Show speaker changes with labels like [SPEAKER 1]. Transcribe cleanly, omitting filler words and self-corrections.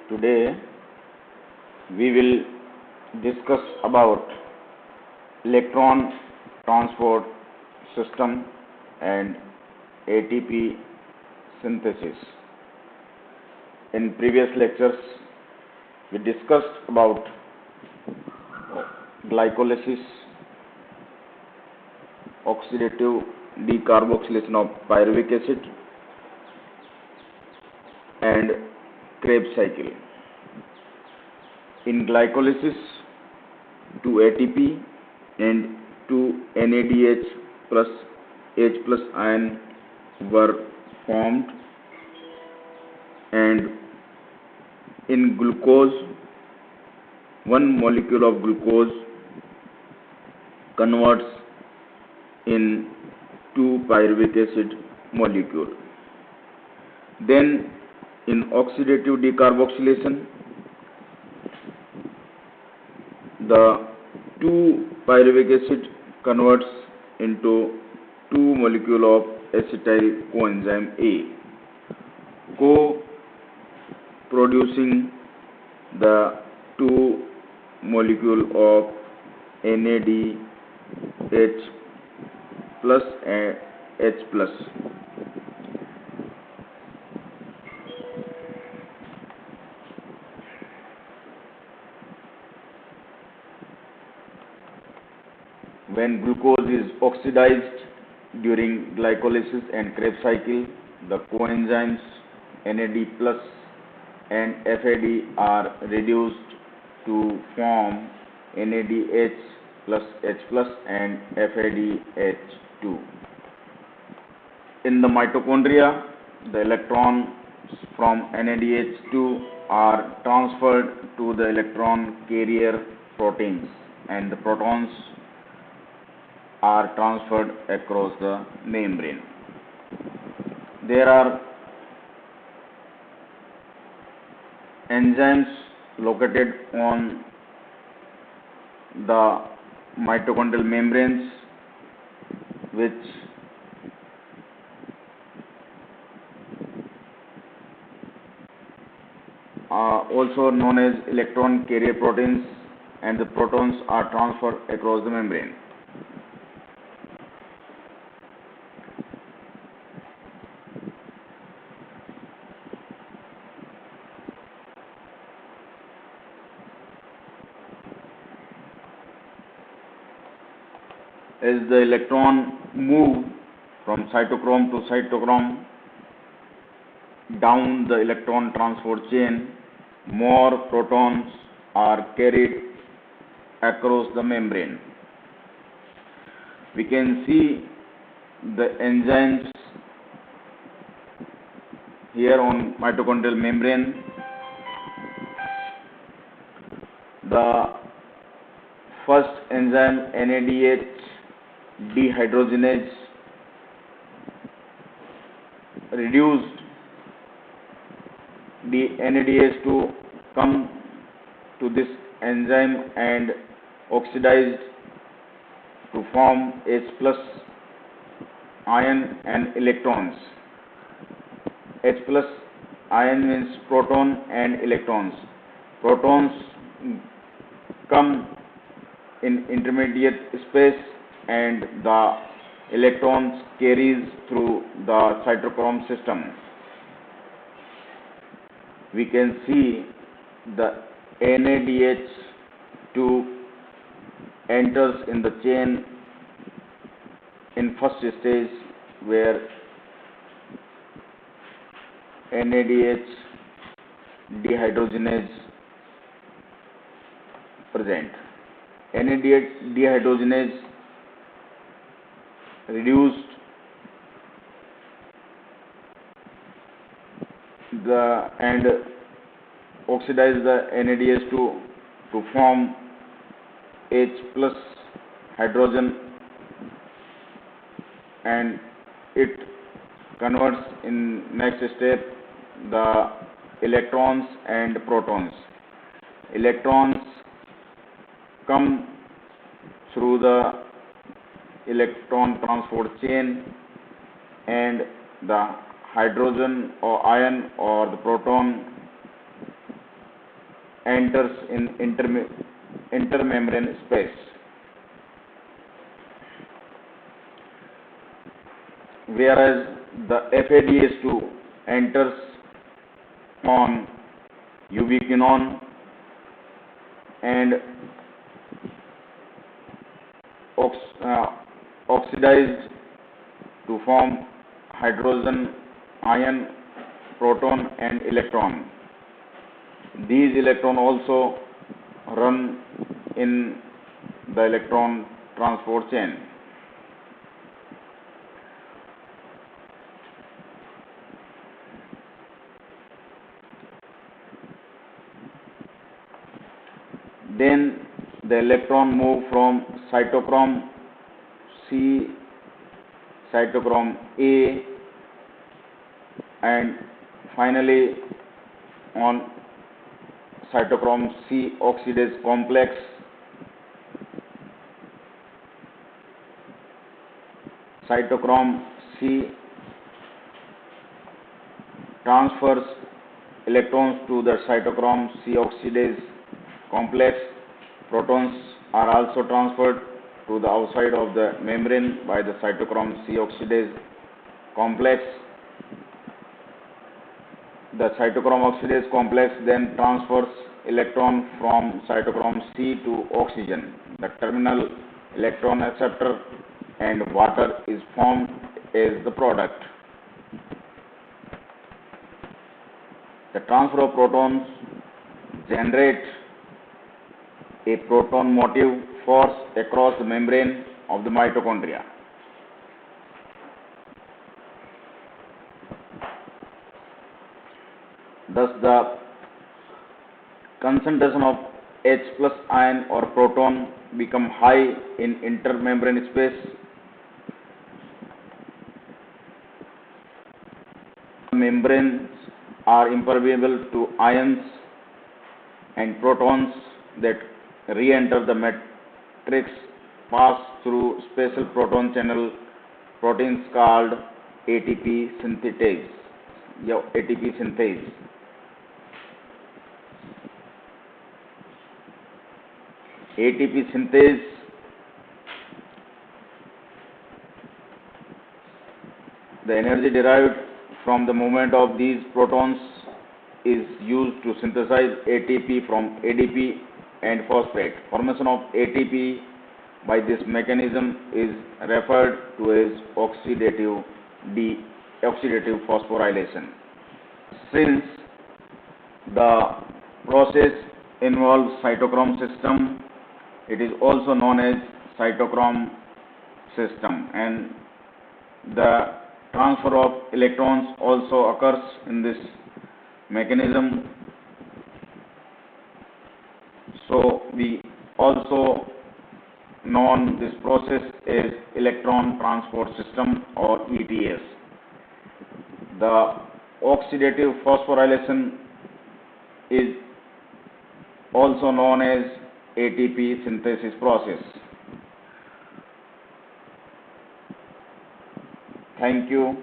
[SPEAKER 1] Today we will discuss about electron transport system and ATP synthesis. In previous lectures we discussed about glycolysis, oxidative decarboxylation of pyruvic acid and Krebs cycle. In glycolysis, 2 ATP and 2 NADH plus H plus ion were formed, and in glucose, one molecule of glucose converts in 2 pyruvic acid molecule. Then in oxidative decarboxylation, the 2 pyruvic acid converts into 2 molecule of acetyl coenzyme A, co-producing the 2 molecule of NADH plus and H plus. When glucose is oxidized during glycolysis and Krebs cycle, the coenzymes NAD plus and FAD are reduced to form NADH plus H plus and FADH2. In the mitochondria, the electrons from NADH2 are transferred to the electron carrier proteins, and the protons are transferred across the membrane. There are enzymes located on the mitochondrial membranes which are also known as electron carrier proteins, and the protons are transferred across the membrane. As the electron move from cytochrome to cytochrome down the electron transport chain, more protons are carried across the membrane. We can see the enzymes here on mitochondrial membrane. The first enzyme, NADH dehydrogenase, reduced the NADH to come to this enzyme and oxidized to form H plus ion and electrons. H plus ion means proton and electrons. Protons come in intermediate space and the electrons carries through the cytochrome system. We can see the NADH2 enters in the chain in first stage where NADH dehydrogenase present. NADH dehydrogenase reduced and oxidized the NADH to form H plus hydrogen, and it converts in next step the electrons and protons. Electrons come through the electron transport chain, and the hydrogen or ion or the proton enters in intermembrane space, whereas the FADH2 enters on ubiquinone and oxidized to form hydrogen, ion, proton and electron. These electrons also run in the electron transport chain. Then the electron move from cytochrome C, cytochrome A, and finally on cytochrome C oxidase complex. Cytochrome C transfers electrons to the cytochrome C oxidase complex. Protons are also transferred to the outside of the membrane by the cytochrome C oxidase complex. The cytochrome oxidase complex then transfers electron from cytochrome C to oxygen. The terminal electron acceptor and water is formed as the product. The transfer of protons generates a proton motive force across the membrane of the mitochondria. Thus, the concentration of H plus ion or proton become high in intermembrane space. Membranes are impermeable to ions and protons that re-enter the matrix pass through special proton channel proteins called ATP synthase. ATP synthase. ATP synthase the energy derived from the movement of these protons is used to synthesize ATP from ADP and phosphate. Formation of ATP by this mechanism is referred to as oxidative phosphorylation. Since the process involves cytochrome system, it is also known as cytochrome system, and the transfer of electrons also occurs in this mechanism. So we also known this process as electron transport system or ETS. The oxidative phosphorylation is also known as ATP synthesis process. Thank you.